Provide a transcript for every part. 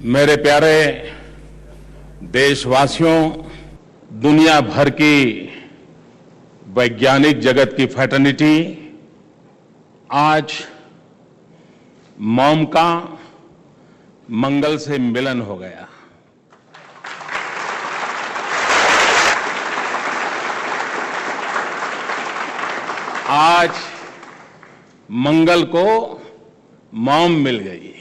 मेरे प्यारे देशवासियों, दुनिया भर की वैज्ञानिक जगत की फ्रेटर्निटी आज मॉम का मंगल से मिलन हो गया। आज मंगल को मॉम मिल गई।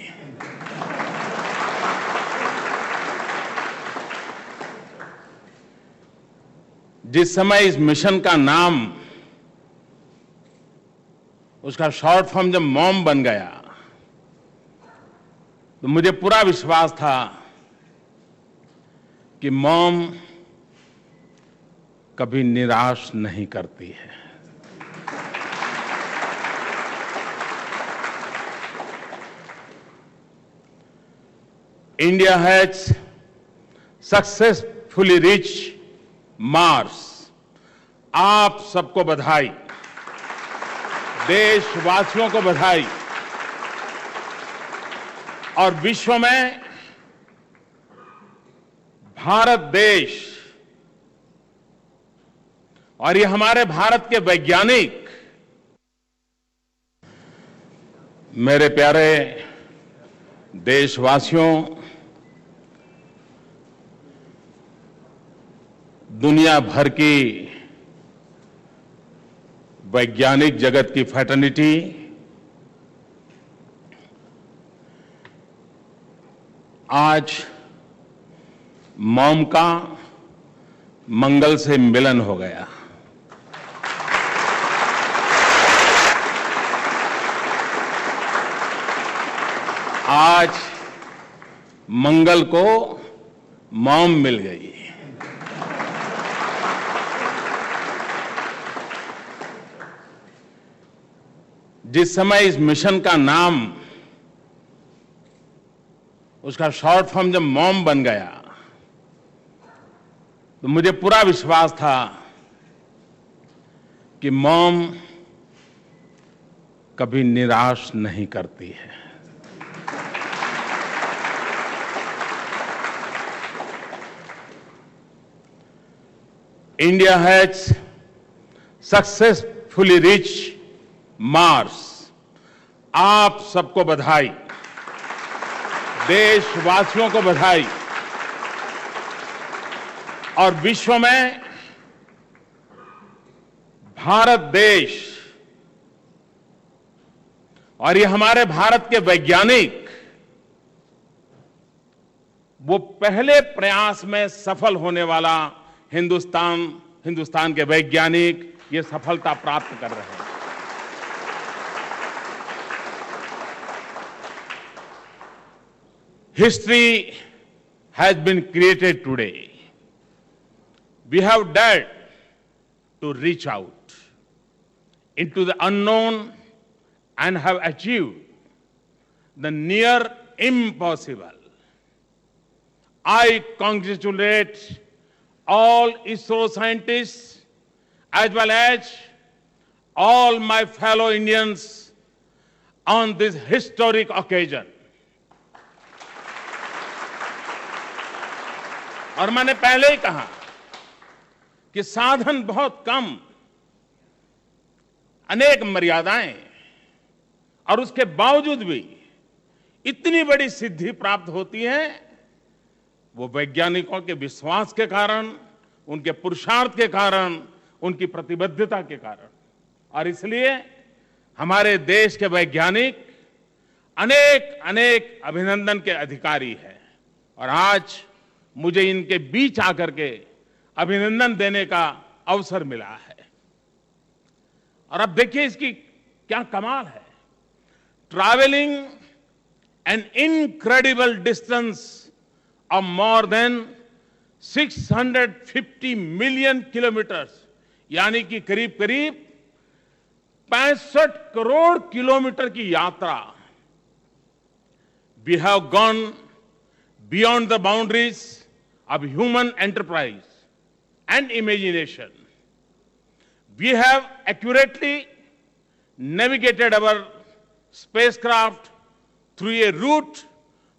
जिस समय इस मिशन का नाम, उसका शॉर्ट फॉर्म जब मॉम बन गया, तो मुझे पूरा विश्वास था कि मॉम कभी निराश नहीं करती है। India has successfully reached Mars। आप सबको बधाई, देशवासियों को बधाई। और विश्व में भारत देश और ये हमारे भारत के वैज्ञानिक, मेरे प्यारे देशवासियों, दुनिया भर की वैज्ञानिक जगत की फ्रेटर्निटी आज मॉम का मंगल से मिलन हो गया। आज मंगल को मॉम मिल गई। जिस समय इस मिशन का नाम, उसका शॉर्ट फॉर्म जब मॉम बन गया, तो मुझे पूरा विश्वास था कि मॉम कभी निराश नहीं करती है। India has successfully reached Mars। आप सबको बधाई, देशवासियों को बधाई। और विश्व में भारत देश और ये हमारे भारत के वैज्ञानिक, वो पहले प्रयास में सफल होने वाला हिंदुस्तान के वैज्ञानिक ये सफलता प्राप्त कर रहे हैं। History has been created today। We have dared to reach out into the unknown and have achieved the near impossible। I congratulate all ISRO scientists as well as all my fellow Indians on this historic occasion। और मैंने पहले ही कहा कि साधन बहुत कम, अनेक मर्यादाएं, और उसके बावजूद भी इतनी बड़ी सिद्धि प्राप्त होती है, वो वैज्ञानिकों के विश्वास के कारण, उनके पुरुषार्थ के कारण, उनकी प्रतिबद्धता के कारण। और इसलिए हमारे देश के वैज्ञानिक अनेक अनेक अभिनंदन के अधिकारी हैं। और आज मुझे इनके बीच आकर के अभिनंदन देने का अवसर मिला है। और अब देखिए इसकी क्या कमाल है। Travelling an incredible distance of more than 650 million kilometers, यानी कि करीब करीब 65 करोड़ किलोमीटर की यात्रा। We have gone beyond the boundaries of human enterprise and imagination। We have accurately navigated our spacecraft through a route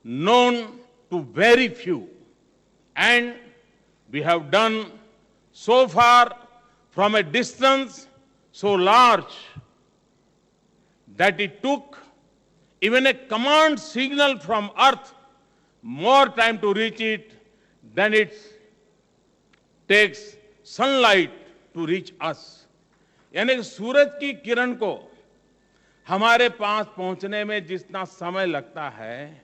known to very few. And we have done so far from a distance so large that it took even a command signal from Earth more time to reach it than it takes sunlight to reach us. यानी सूरज की किरण को हमारे पास पहुंचने में जितना समय लगता है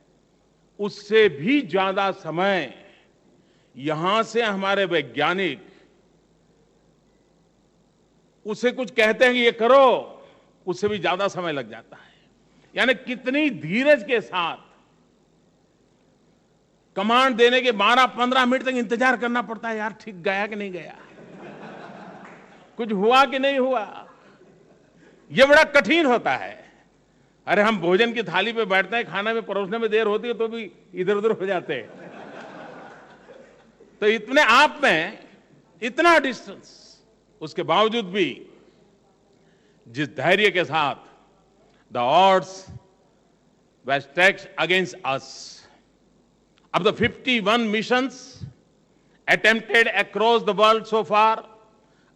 उससे भी ज्यादा समय यहां से हमारे वैज्ञानिक उसे कुछ कहते हैं कि ये करो, उससे भी ज्यादा समय लग जाता है. यानी कितनी धीरज के साथ कमांड देने के 12-15 मिनट तक इंतजार करना पड़ता है. यार ठीक गया कि नहीं गया, कुछ हुआ कि नहीं हुआ, यह बड़ा कठिन होता है. अरे हम भोजन की थाली पे बैठते हैं, खाना में परोसने में देर होती है तो भी इधर उधर हो जाते हैं. तो इतने आप में इतना डिस्टेंस, उसके बावजूद भी जिस धैर्य के साथ the odds were stacked against us. Of the 51 missions attempted across the world so far,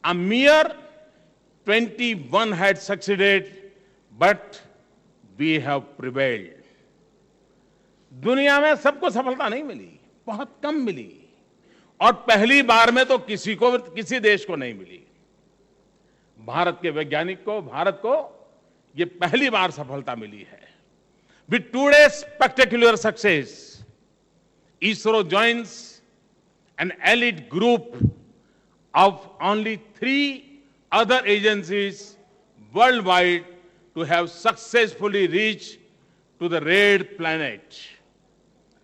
a mere 21 had succeeded, but we have prevailed. दुनिया में सबको सफलता नहीं मिली, बहुत कम मिली, और पहली बार में तो किसी देश को नहीं मिली. भारत के वैज्ञानिक को, भारत को ये पहली बार सफलता मिली है. With today's spectacular success, ISRO joins an elite group of only 3 other agencies worldwide to have successfully reached to the red planet.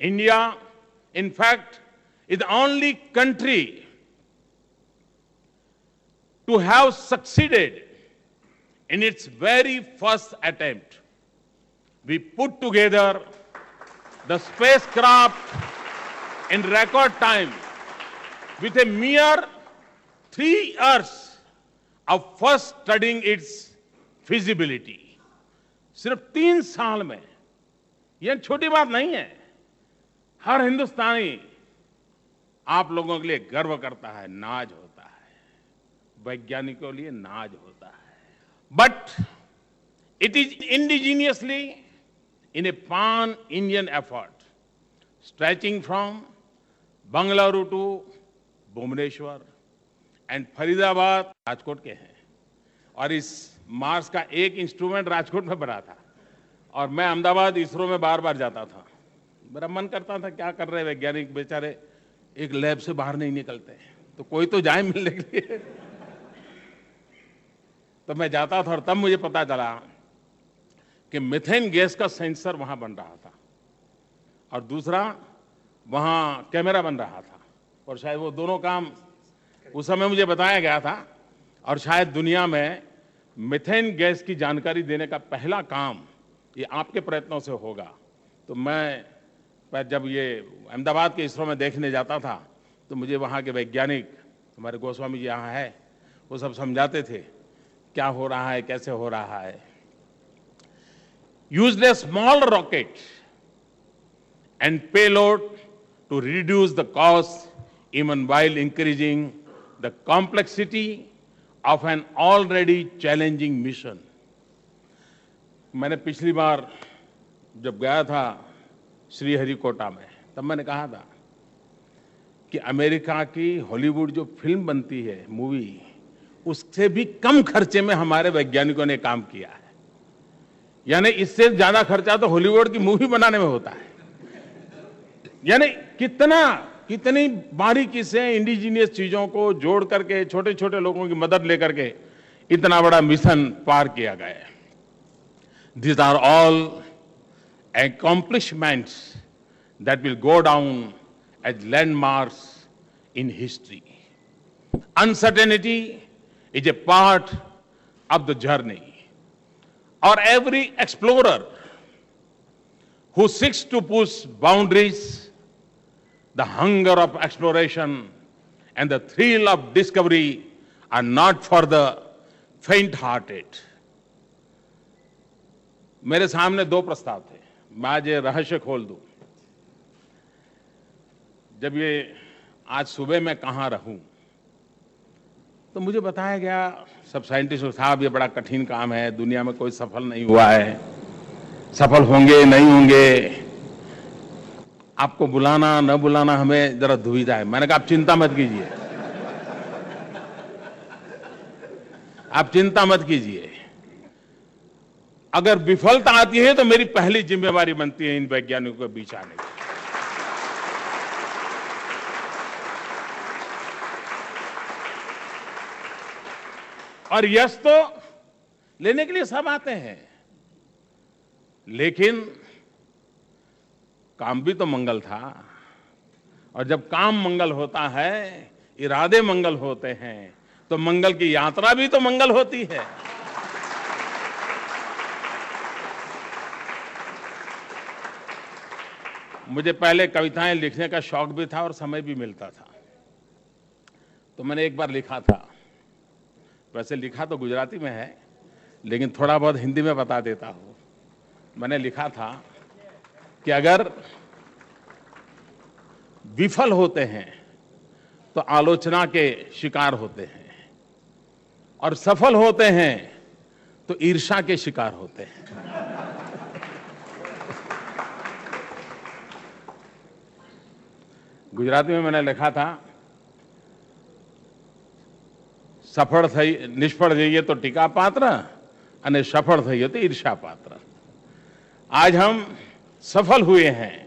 India, in fact, is the only country to have succeeded in its very first attempt. We put together the spacecraft in record time with a mere 3 years of first studying its feasibility. सिर्फ 3 साल में, यह छोटी बात नहीं है. हर हिंदुस्तानी आप लोगों के लिए गर्व करता है, नाज होता है, वैज्ञानिकों के लिए नाज होता है. But it is indigenously in a pan-Indian effort stretching from Bangalore to Bhubaneswar and Faridabad Rajkot के हैं. और इस मार्स का एक इंस्ट्रूमेंट राजकोट में बना था और मैं अहमदाबाद इसरो में बार बार जाता था. मेरा मन करता था क्या कर रहे वैज्ञानिक बेचारे एक लैब से बाहर नहीं निकलते, तो कोई तो जाए मिलने के लिए. तो मैं जाता था और तब मुझे पता चला कि मीथेन गैस का सेंसर वहां बन रहा था और दूसरा वहां कैमरा बन रहा था. और शायद वो दोनों काम उस समय मुझे बताया गया था. और शायद दुनिया में मीथेन गैस की जानकारी देने का पहला काम ये आपके प्रयत्नों से होगा. तो मैं जब ये अहमदाबाद के इसरो में देखने जाता था तो मुझे वहाँ के वैज्ञानिक, हमारे गोस्वामी जी यहाँ है, वो सब समझाते थे क्या हो रहा है, कैसे हो रहा है. Used a small rocket and payload to reduce the cost even while increasing the complexity of an already challenging mission. मैंने पिछली बार जब गया था श्रीहरिकोटा में, तब मैंने कहा था कि अमेरिका की हॉलीवुड जो फिल्म बनती है, मूवी, उससे भी कम खर्चे में हमारे वैज्ञानिकों ने काम किया है. यानी इससे ज्यादा खर्चा तो हॉलीवुड की मूवी बनाने में होता है. यानी कितनी बारीकी से इंडिजीनियस चीजों को जोड़ करके छोटे छोटे लोगों की मदद लेकर के इतना बड़ा मिशन पार किया गया है. These are all accomplishments that will go down as landmarks in history. Uncertainty is a part of the journey. Or every explorer who seeks to push boundaries, the hunger of exploration and the thrill of discovery are not for the faint-hearted. मेरे सामने 2 प्रस्ताव थे, मैं आज ये रहस्य खोल दूं. जब ये आज सुबह मैं कहाँ रहूं, तो मुझे बताया गया सब साइंटिस्ट साहब ये बड़ा कठिन काम है, दुनिया में कोई सफल नहीं हुआ है, सफल होंगे नहीं होंगे, आपको बुलाना न बुलाना हमें जरा दुविधा है। मैंने कहा आप चिंता मत कीजिए, आप चिंता मत कीजिए, अगर विफलता आती है तो मेरी पहली जिम्मेवारी बनती है इन वैज्ञानिकों के बीच आने की। और यश तो लेने के लिए सब आते हैं, लेकिन काम भी तो मंगल था, और जब काम मंगल होता है, इरादे मंगल होते हैं, तो मंगल की यात्रा भी तो मंगल होती है। मुझे पहले कविताएं लिखने का शौक भी था और समय भी मिलता था, तो मैंने एक बार लिखा था, वैसे लिखा तो गुजराती में है लेकिन थोड़ा बहुत हिंदी में बता देता हूं। मैंने लिखा था कि अगर विफल होते हैं तो आलोचना के शिकार होते हैं, और सफल होते हैं तो ईर्ष्या के शिकार होते हैं। गुजराती में मैंने लिखा था, सफल થઈ निष्फળ જઈએ तो टीका पात्र, અને सफल થઈએ तो ईर्ष्या पात्र। आज हम सफल हुए हैं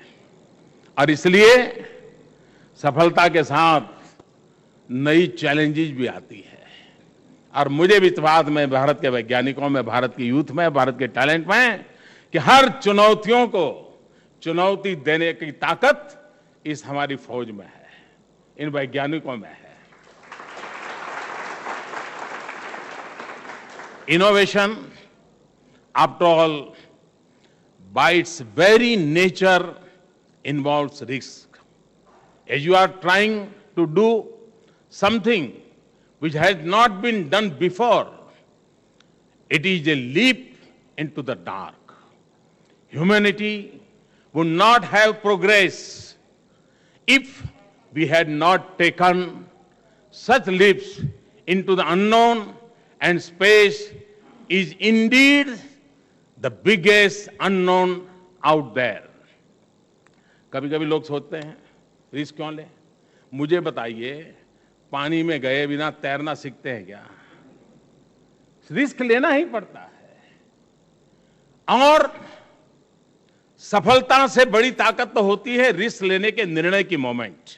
और इसलिए सफलता के साथ नई चैलेंजेस भी आती है, और मुझे विश्वास में भारत के वैज्ञानिकों में, भारत की यूथ में, भारत के टैलेंट में, कि हर चुनौतियों को चुनौती देने की ताकत इस हमारी फौज में है, इन वैज्ञानिकों में है। Innovation, after all, by its very nature, involves risk. As you are trying to do something which has not been done before, it is a leap into the dark. Humanity would not have progressed if we had not taken such leaps into the unknown, and space is indeed the biggest unknown out there. कभी कभी लोग सोचते हैं risk क्यों ले। मुझे बताइए, पानी में गए बिना तैरना सीखते हैं क्या? रिस्क लेना ही पड़ता है, और सफलता से बड़ी ताकत तो होती है रिस्क लेने के निर्णय की मोमेंट,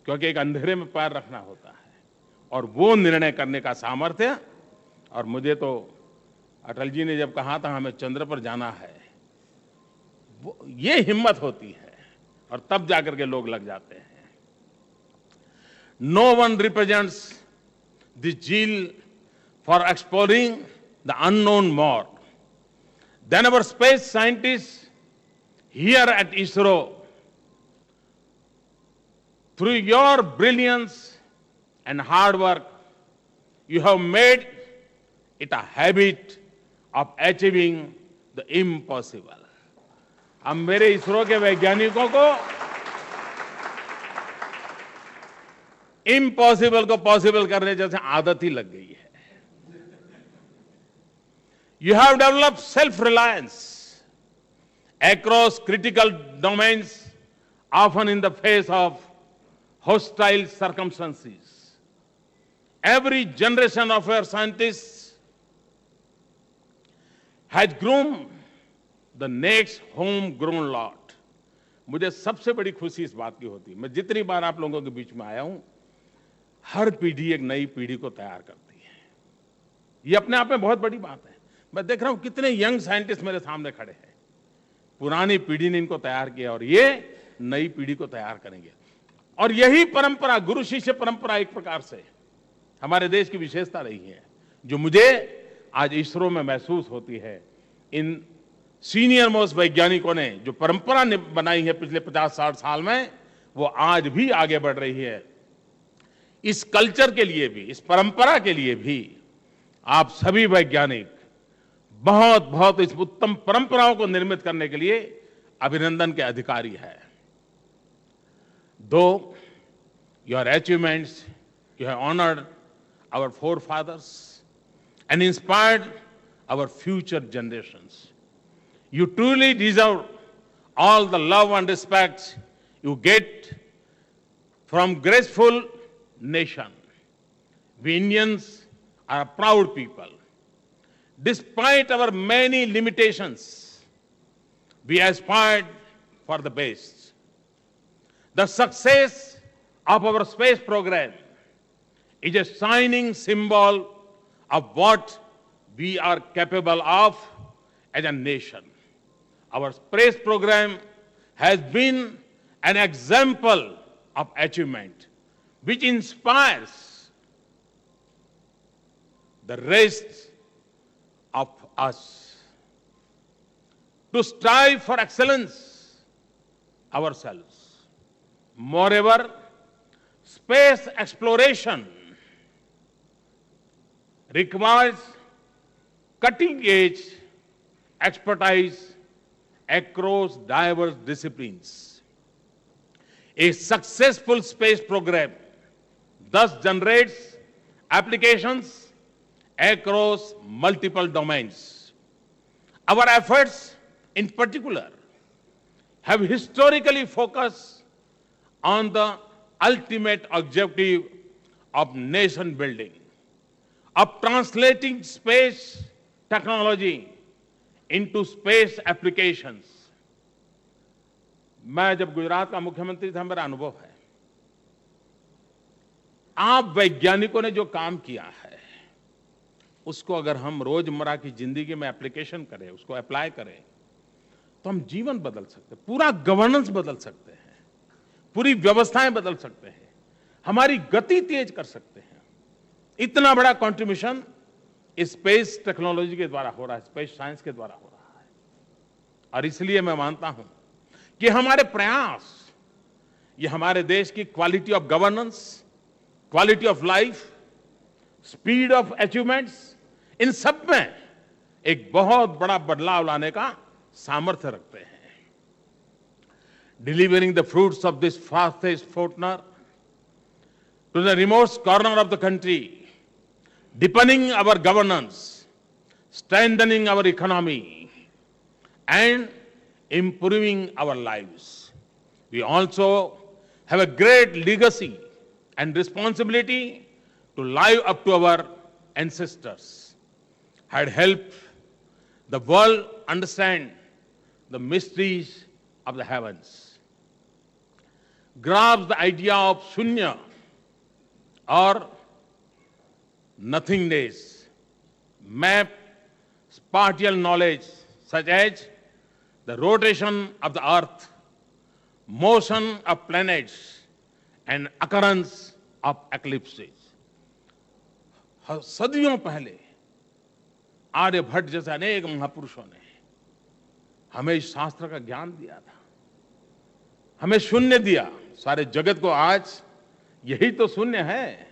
क्योंकि एक अंधेरे में पैर रखना होता है और वो निर्णय करने का सामर्थ्य। और मुझे तो अटल जी ने जब कहा था हमें चंद्र पर जाना है, वो ये हिम्मत होती है, और तब जाकर के लोग लग जाते हैं। No one represents the zeal for exploring the unknown more than our space scientist here at ISRO. Through your brilliance and hard work, you have made it a habit of achieving the impossible. हम मेरे इसरो के वैज्ञानिकों को impossible को possible करने जैसे आदत ही लग गई है। You have developed self-reliance across critical domains, often in the face of hostile circumstances. Every generation of our scientists has groomed the next homegrown lot. मुझे सबसे बड़ी खुशी इस बात की होती है, मैं जितनी बार आप लोगों के बीच में आया हूं, हर पीढ़ी एक नई पीढ़ी को तैयार करती है। ये अपने आप में बहुत बड़ी बात है। मैं देख रहा हूं कितने यंग साइंटिस्ट मेरे सामने खड़े हैं। पुरानी पीढ़ी ने इनको तैयार किया और ये नई पीढ़ी को तैयार करेंगे। और यही परंपरा, गुरु शिष्य परंपरा, एक प्रकार से हमारे देश की विशेषता रही है, जो मुझे आज इसरो में महसूस होती है। इन सीनियर मोस्ट वैज्ञानिकों ने जो परंपरा बनाई है पिछले 50-60 साल में, वो आज भी आगे बढ़ रही है। इस कल्चर के लिए भी, इस परंपरा के लिए भी आप सभी वैज्ञानिक बहुत बहुत इस उत्तम परंपराओं को निर्मित करने के लिए अभिनंदन के अधिकारी है। Though your achievements, you have honored our forefathers and inspired our future generations. You truly deserve all the love and respect you get from graceful nation. We Indians are a proud people. Despite our many limitations, we aspired for the best. The success of our space program is a shining symbol of what we are capable of as a nation. Our space program has been an example of achievement which inspires the rest of us to strive for excellence ourselves. Moreover, space exploration requires cutting-edge expertise across diverse disciplines. A successful space program thus generates applications across multiple domains. Our efforts, in particular, have historically focused on the ultimate objective of nation building, of translating space technology into space applications. मैं जब गुजरात का मुख्यमंत्री था, मेरा अनुभव है, आप वैज्ञानिकों ने जो काम किया है उसको अगर हम रोजमर्रा की जिंदगी में एप्लीकेशन करें, उसको अप्लाई करें, तो हम जीवन बदल सकते हैं, पूरा गवर्नेंस बदल सकते हैं, पूरी व्यवस्थाएं बदल सकते हैं, हमारी गति तेज कर सकते हैं। इतना बड़ा कंट्रीब्यूशन स्पेस टेक्नोलॉजी के द्वारा हो रहा है, स्पेस साइंस के द्वारा हो रहा है। और इसलिए मैं मानता हूं कि हमारे प्रयास ये हमारे देश की quality of governance, quality of life, speed of achievements, इन सब में एक बहुत बड़ा बदलाव लाने का सामर्थ्य रखते हैं। Delivering the fruits of this fastest fortune to the remote corner of the country, deepening our governance, strengthening our economy, and improving our lives. We also have a great legacy and responsibility to live up to our ancestors, had helped the world understand the mysteries of the heavens, grasp the idea of shunya or nothingness, map spatial knowledge such as the rotation of the earth, motion of planets, and occurrence of eclipses. सदियों पहले आर्यभट्ट जैसे अनेक महापुरुषों ने हमें इस शास्त्र का ज्ञान दिया था, हमें शून्य दिया। सारे जगत को आज यही तो शून्य है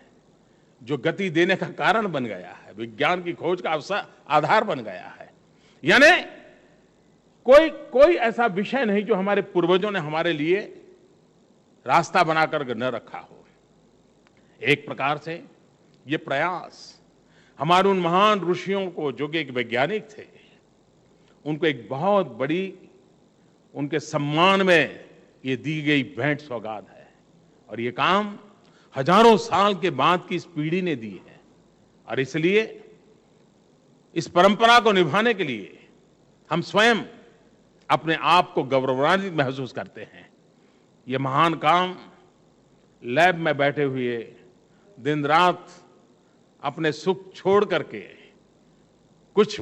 जो गति देने का कारण बन गया है, विज्ञान की खोज का आधार बन गया है। यानी कोई ऐसा विषय नहीं जो हमारे पूर्वजों ने हमारे लिए रास्ता बनाकर न रखा हो। एक प्रकार से ये प्रयास हमारे उन महान ऋषियों को, जो कि एक वैज्ञानिक थे, उनको एक बहुत बड़ी उनके सम्मान में ये दी गई भेंट सौगात है। और ये काम हजारों साल के बाद की इस पीढ़ी ने दी है। और इसलिए इस परंपरा को निभाने के लिए हम स्वयं अपने आप को गौरवान्वित महसूस करते हैं। ये महान काम लैब में बैठे हुए दिन रात अपने सुख छोड़ करके कुछ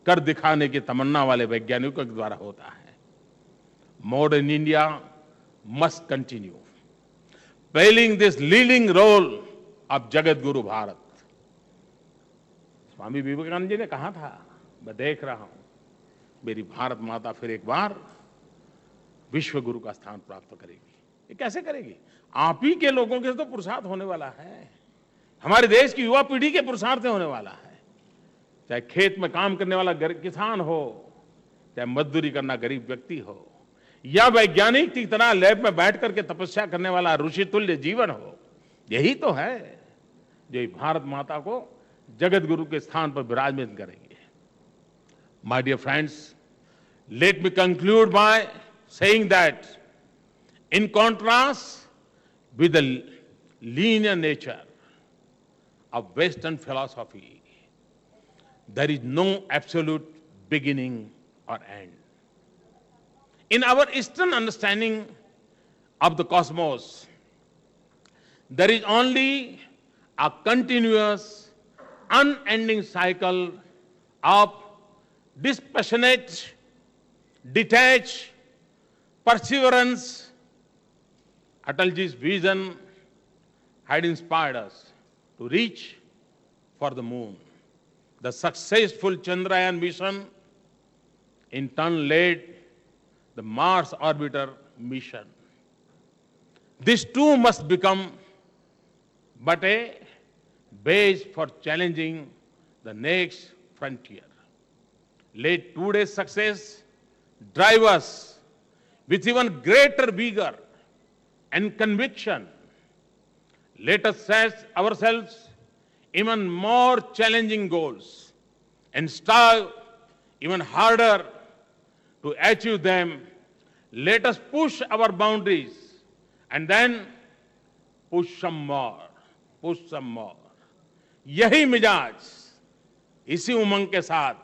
कर दिखाने की तमन्ना वाले वैज्ञानिकों के द्वारा होता है। Modern India must continue playing this leading role of जगत गुरु भारत। स्वामी विवेकानंद जी ने कहा था, मैं देख रहा हूं मेरी भारत माता फिर एक बार विश्व गुरु का स्थान प्राप्त करेगी। ये कैसे करेगी? आप ही के लोगों के तो पुरुषार्थ होने वाला है, हमारे देश की युवा पीढ़ी के पुरुषार्थ से होने वाला है। चाहे खेत में काम करने वाला किसान हो, चाहे मजदूरी करना गरीब व्यक्ति हो, या वैज्ञानिक की तरह लैब में बैठ करके तपस्या करने वाला ऋषि तुल्य जीवन हो, यही तो है जो भारत माता को जगत गुरु के स्थान पर विराजमान करेंगे। My dear friends, let me conclude by saying that in contrast with the linear nature of Western philosophy, there is no absolute beginning or end. In our Eastern understanding of the cosmos, there is only a continuous, unending cycle of dispassionate, detached perseverance. Atalji's vision had inspired us to reach for the moon. The successful Chandrayaan mission in turn led the Mars orbiter mission. This too must become but a base for challenging the next frontier. Let today's success drive us with even greater vigor and conviction. Let us set ourselves even more challenging goals and strive even harder to achieve them. Let us push our boundaries and then push some more. यही मिजाज, इसी उमंग के साथ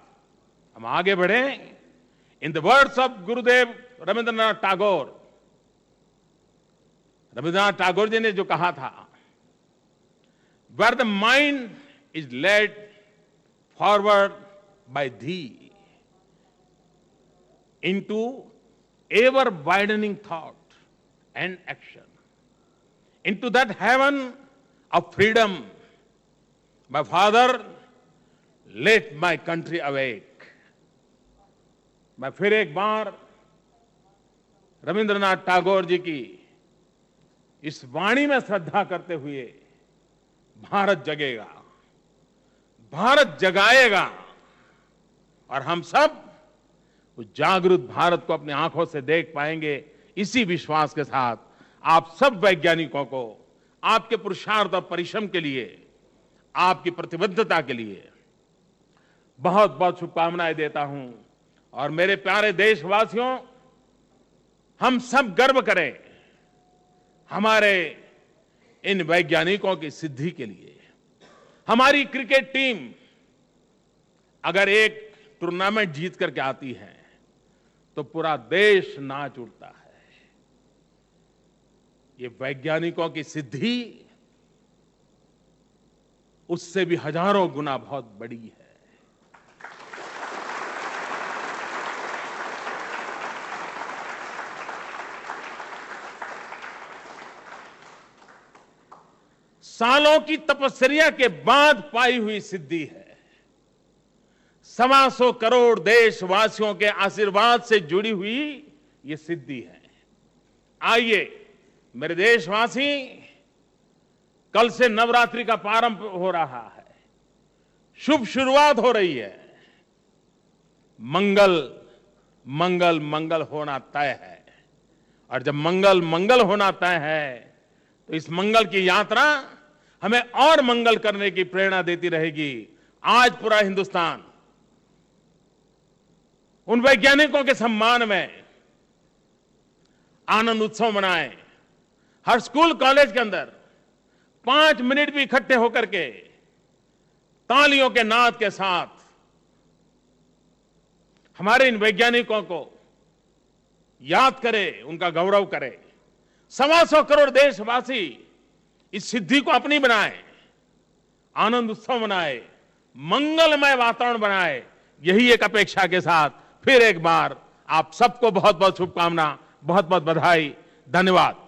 हम आगे बढ़े। In the words of Gurudev Rabindranath Tagore ji ने जो कहा था, where the mind is led forward by thee into ever widening thought and action, into that heaven of freedom, my father let my country awake. मैं फिर एक बार रविंद्रनाथ टैगोर जी की इस वाणी में श्रद्धा करते हुए, भारत जगेगा, भारत जगाएगा और हम सब उस जागरूक भारत को अपनी आंखों से देख पाएंगे। इसी विश्वास के साथ आप सब वैज्ञानिकों को आपके पुरुषार्थ और परिश्रम के लिए, आपकी प्रतिबद्धता के लिए बहुत बहुत शुभकामनाएं देता हूं। और मेरे प्यारे देशवासियों, हम सब गर्व करें हमारे इन वैज्ञानिकों की सिद्धि के लिए। हमारी क्रिकेट टीम अगर एक टूर्नामेंट जीत करके आती है तो पूरा देश नाच उठता है। ये वैज्ञानिकों की सिद्धि उससे भी हजारों गुना बहुत बड़ी है। सालों की तपस्या के बाद पाई हुई सिद्धि है। 125 करोड़ देशवासियों के आशीर्वाद से जुड़ी हुई ये सिद्धि है। आइए मेरे देशवासी, कल से नवरात्रि का प्रारंभ हो रहा है, शुभ शुरुआत हो रही है। मंगल मंगल मंगल होना तय है, और जब मंगल मंगल होना तय है तो इस मंगल की यात्रा हमें और मंगल करने की प्रेरणा देती रहेगी। आज पूरा हिंदुस्तान उन वैज्ञानिकों के सम्मान में आनंद उत्सव मनाए। हर स्कूल कॉलेज के अंदर 5 मिनट भी इकट्ठे होकर के तालियों के नाद के साथ हमारे इन वैज्ञानिकों को याद करें, उनका गौरव करें। 125 करोड़ देशवासी इस सिद्धि को अपनी बनाए, आनंद उत्सव मनाए, मंगलमय वातावरण बनाए। यही एक अपेक्षा के साथ फिर एक बार आप सबको बहुत बहुत शुभकामना, बहुत बहुत बधाई, धन्यवाद।